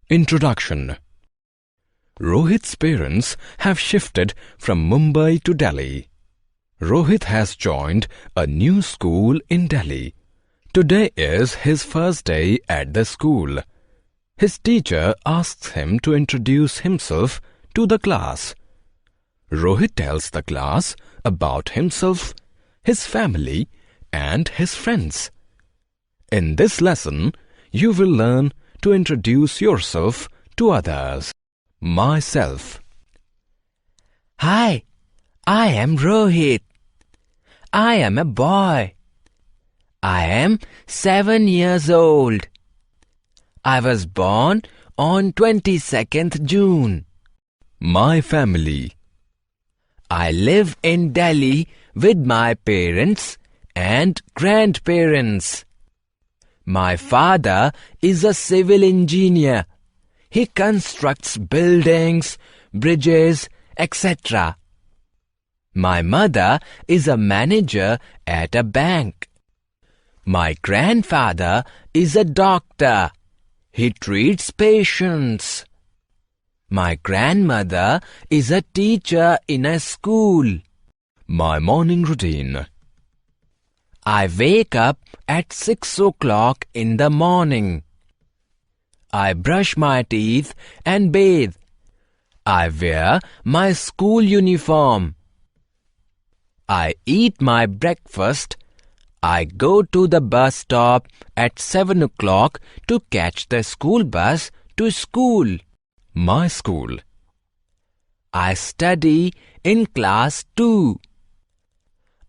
Introduction. Rohit's parents have shifted from Mumbai to Delhi. Rohit has joined a new school in Delhi. Today is his first day at the school. His teacher asks him to introduce himself to the class. Rohit tells the class about himself, his family, and his friends. In this lesson, you will learn to introduce yourself to others. Myself. Hi, I am Rohit. I am a boy. I am 7 years old. I was born on 22nd June. My family. I live in Delhi with my parents and grandparents. My father is a civil engineer. He constructs buildings, bridges, etc. My mother is a manager at a bank. My grandfather is a doctor. He treats patients. My grandmother is a teacher in a school. My morning routine. I wake up at 6 o'clock in the morning. I brush my teeth and bathe. I wear my school uniform. I eat my breakfast. I go to the bus stop at 7 o'clock to catch the school bus to school. My school. I study in class 2.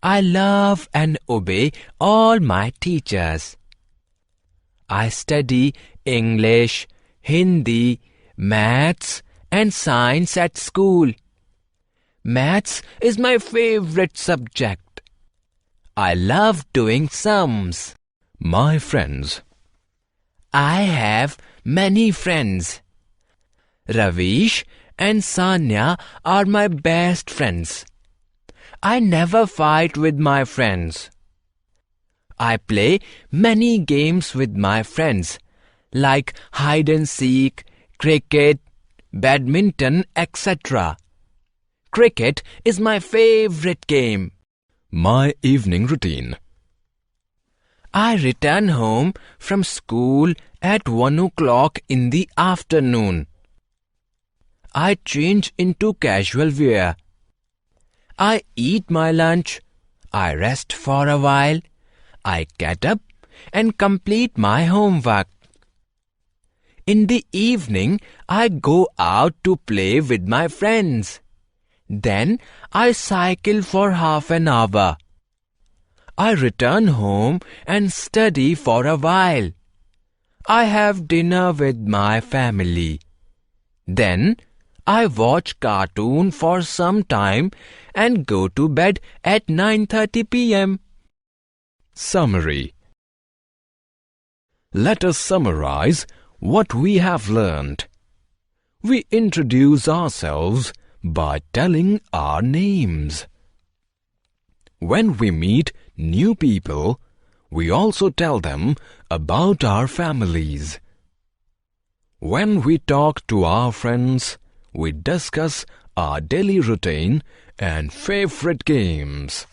I love and obey all my teachers. I study English, Hindi, Maths and Science at school. Maths is my favorite subject. I love doing sums. My friends. I have many friends. Ravish and Sanya are my best friends. I never fight with my friends. I play many games with my friends, like hide and seek, cricket, badminton, etc. Cricket is my favorite game. My evening routine. I return home from school at 1 o'clock in the afternoon. I change into casual wear. I eat my lunch. I rest for a while. I get up and complete my homework. In the evening, I go out to play with my friends. Then I cycle for half an hour. I return home and study for a while. I have dinner with my family. Then I watch cartoon for some time and go to bed at 9:30 p.m. Summary. Let us summarize what we have learned. We introduce ourselves by telling our names. When we meet new people, we also tell them about our families. When we talk to our friends, we discuss our daily routine and favorite games.